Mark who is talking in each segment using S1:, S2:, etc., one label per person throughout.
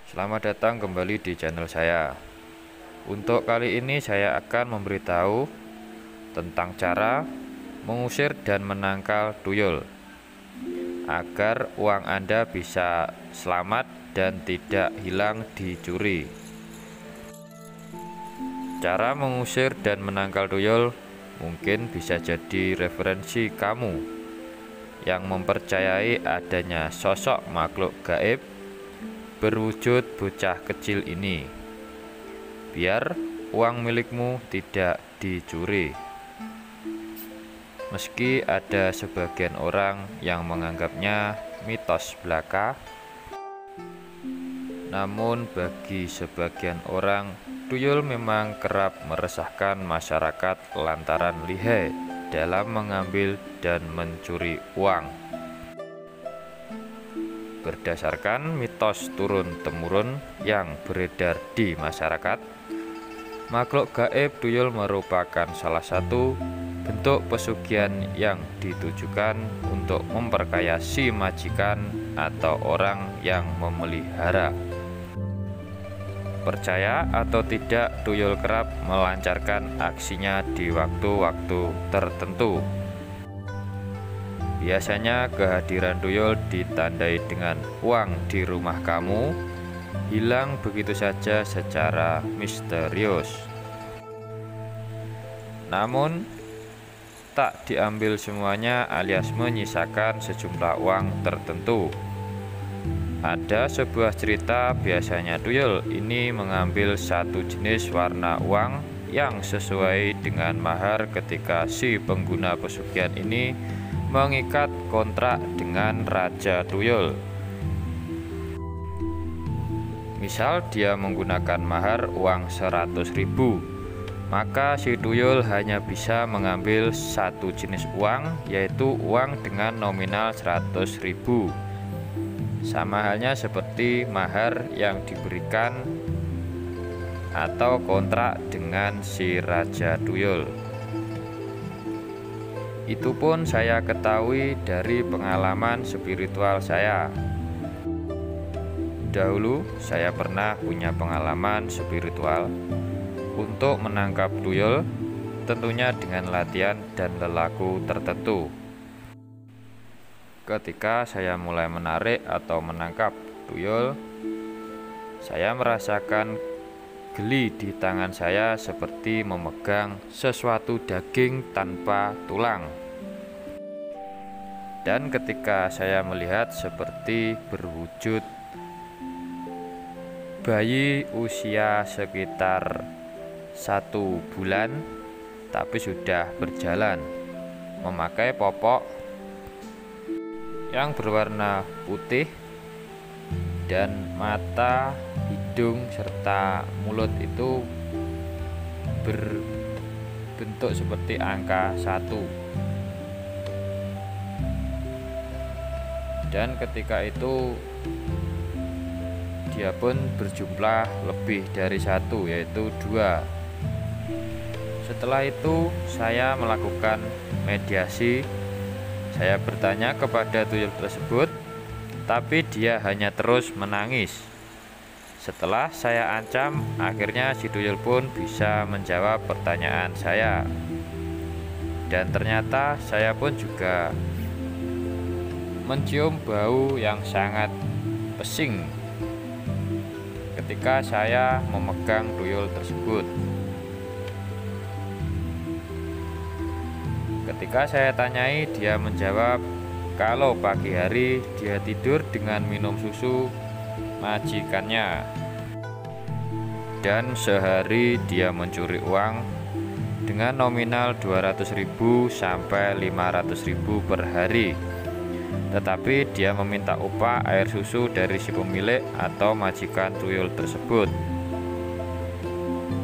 S1: Selamat datang kembali di channel saya. Untuk kali ini saya akan memberitahu tentang cara mengusir dan menangkal tuyul agar uang Anda bisa selamat dan tidak hilang dicuri. Cara mengusir dan menangkal tuyul mungkin bisa jadi referensi kamu yang mempercayai adanya sosok makhluk gaib berwujud bocah kecil ini, biar uang milikmu tidak dicuri. Meski ada sebagian orang yang menganggapnya mitos belaka, namun bagi sebagian orang tuyul memang kerap meresahkan masyarakat lantaran lihai dalam mengambil dan mencuri uang. Berdasarkan mitos turun-temurun yang beredar di masyarakat, makhluk gaib tuyul merupakan salah satu bentuk pesugihan yang ditujukan untuk memperkaya si majikan atau orang yang memelihara. Percaya atau tidak, tuyul kerap melancarkan aksinya di waktu-waktu tertentu. Biasanya kehadiran tuyul ditandai dengan uang di rumah kamu hilang begitu saja secara misterius. Namun tak diambil semuanya alias menyisakan sejumlah uang tertentu. Ada sebuah cerita, biasanya tuyul ini mengambil satu jenis warna uang yang sesuai dengan mahar ketika si pengguna pesugihan ini mengikat kontrak dengan Raja Tuyul. Misal dia menggunakan mahar uang 100.000, maka si tuyul hanya bisa mengambil satu jenis uang, yaitu uang dengan nominal 100.000. Sama halnya seperti mahar yang diberikan atau kontrak dengan si Raja Tuyul. Itu pun saya ketahui dari pengalaman spiritual saya. Dahulu saya pernah punya pengalaman spiritual untuk menangkap tuyul, tentunya dengan latihan dan lelaku tertentu. Ketika saya mulai menarik atau menangkap tuyul, saya merasakan geli di tangan saya seperti memegang sesuatu daging tanpa tulang. Dan ketika saya melihat seperti berwujud bayi usia sekitar 1 bulan, tapi sudah berjalan, memakai popok yang berwarna putih dan mata, hidung, serta mulut itu berbentuk seperti angka 1. Dan ketika itu dia pun berjumlah lebih dari 1, yaitu 2. Setelah itu saya melakukan mediasi. Saya bertanya kepada tuyul tersebut, tapi dia hanya terus menangis. Setelah saya ancam, akhirnya si tuyul pun bisa menjawab pertanyaan saya. Dan ternyata saya pun juga mencium bau yang sangat pesing ketika saya memegang tuyul tersebut. Ketika saya tanyai, dia menjawab kalau pagi hari dia tidur dengan minum susu majikannya, dan sehari dia mencuri uang dengan nominal 200.000 sampai 500.000 per hari. Tetapi dia meminta upah air susu dari si pemilik atau majikan tuyul tersebut.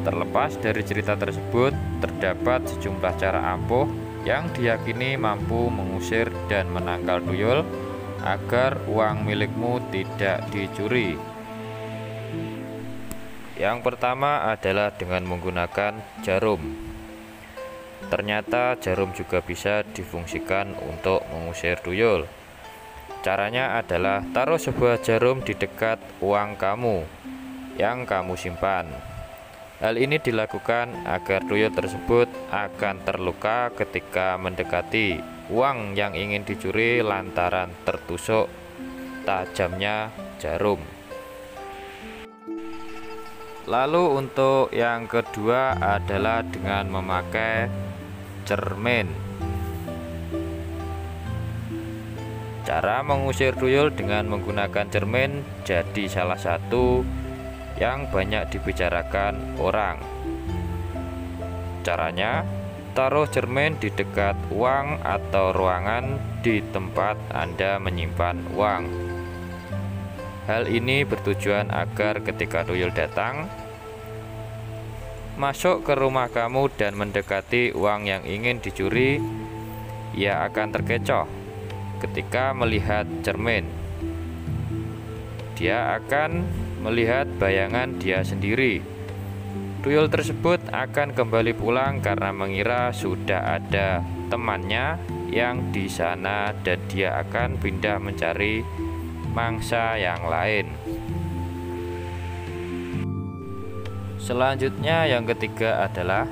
S1: Terlepas dari cerita tersebut, terdapat sejumlah cara ampuh yang diyakini mampu mengusir dan menangkal tuyul agar uang milikmu tidak dicuri. Yang pertama adalah dengan menggunakan jarum. Ternyata jarum juga bisa difungsikan untuk mengusir tuyul. Caranya adalah taruh sebuah jarum di dekat uang kamu yang kamu simpan. Hal ini dilakukan agar tuyul tersebut akan terluka ketika mendekati uang yang ingin dicuri lantaran tertusuk tajamnya jarum. Lalu untuk yang kedua adalah dengan memakai cermin. Cara mengusir tuyul dengan menggunakan cermin jadi salah satu yang banyak dibicarakan orang. Caranya, taruh cermin di dekat uang atau ruangan di tempat Anda menyimpan uang. Hal ini bertujuan agar ketika tuyul datang masuk ke rumah kamu dan mendekati uang yang ingin dicuri, ia akan terkecoh ketika melihat cermin. Dia akan melihat bayangan dia sendiri. Tuyul tersebut akan kembali pulang karena mengira sudah ada temannya yang di sana dan dia akan pindah mencari mangsa yang lain. Selanjutnya yang ketiga adalah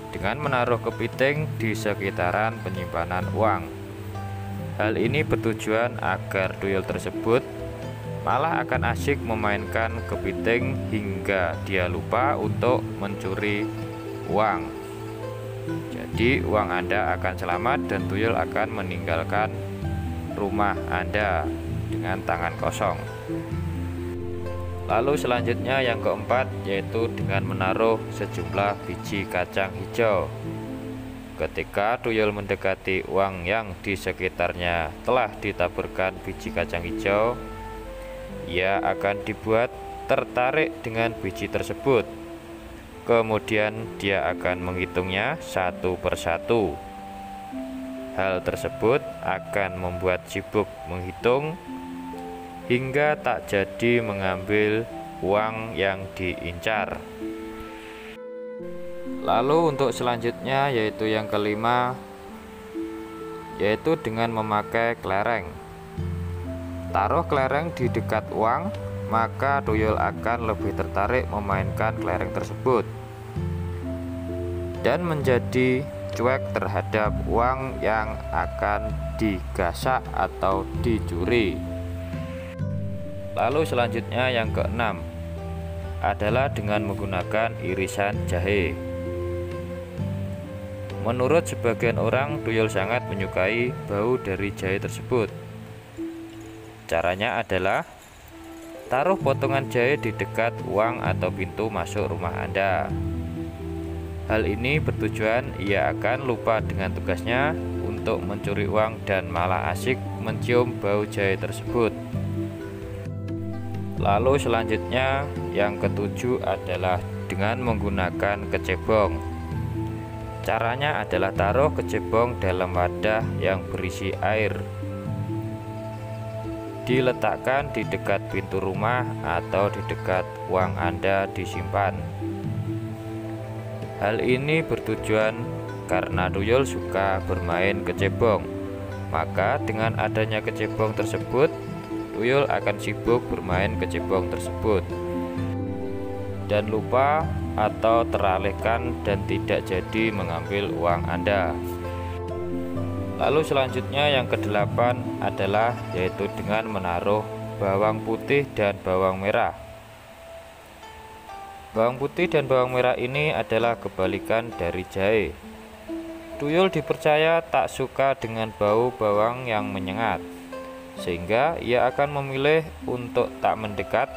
S1: dengan menaruh kepiting di sekitaran penyimpanan uang. Hal ini bertujuan agar tuyul tersebut malah akan asyik memainkan kepiting hingga dia lupa untuk mencuri uang. Jadi uang Anda akan selamat dan tuyul akan meninggalkan rumah Anda dengan tangan kosong. Lalu selanjutnya yang keempat yaitu dengan menaruh sejumlah biji kacang hijau. Ketika tuyul mendekati uang yang di sekitarnya telah ditaburkan biji kacang hijau, ia akan dibuat tertarik dengan biji tersebut. Kemudian dia akan menghitungnya satu persatu. Hal tersebut akan membuat sibuk menghitung hingga tak jadi mengambil uang yang diincar. Lalu untuk selanjutnya yaitu yang kelima, yaitu dengan memakai kelereng. Taruh kelereng di dekat uang, maka tuyul akan lebih tertarik memainkan kelereng tersebut dan menjadi cuek terhadap uang yang akan digasak atau dicuri. Lalu selanjutnya yang keenam adalah dengan menggunakan irisan jahe. Menurut sebagian orang, tuyul sangat menyukai bau dari jahe tersebut. Caranya adalah taruh potongan jahe di dekat uang atau pintu masuk rumah Anda. Hal ini bertujuan ia akan lupa dengan tugasnya untuk mencuri uang dan malah asyik mencium bau jahe tersebut. Lalu selanjutnya yang ketujuh adalah dengan menggunakan kecebong. Caranya adalah taruh kecebong dalam wadah yang berisi air. Diletakkan di dekat pintu rumah atau di dekat uang Anda disimpan. Hal ini bertujuan karena tuyul suka bermain kecebong. Maka dengan adanya kecebong tersebut, tuyul akan sibuk bermain kecebong tersebut dan lupa atau teralihkan dan tidak jadi mengambil uang Anda. Lalu selanjutnya yang kedelapan adalah yaitu dengan menaruh bawang putih dan bawang merah. Bawang putih dan bawang merah ini adalah kebalikan dari jahe. Tuyul dipercaya tak suka dengan bau bawang yang menyengat, sehingga ia akan memilih untuk tak mendekat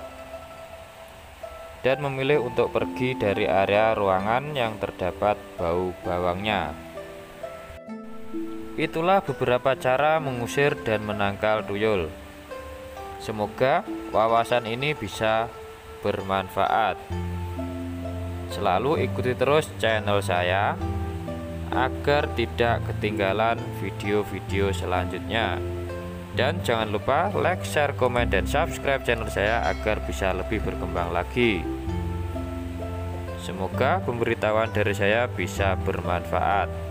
S1: dan memilih untuk pergi dari area ruangan yang terdapat bau bawangnya. Itulah beberapa cara mengusir dan menangkal tuyul. Semoga wawasan ini bisa bermanfaat. Selalu ikuti terus channel saya agar tidak ketinggalan video-video selanjutnya. Dan jangan lupa like, share, komen, dan subscribe channel saya agar bisa lebih berkembang lagi. Semoga pemberitahuan dari saya bisa bermanfaat.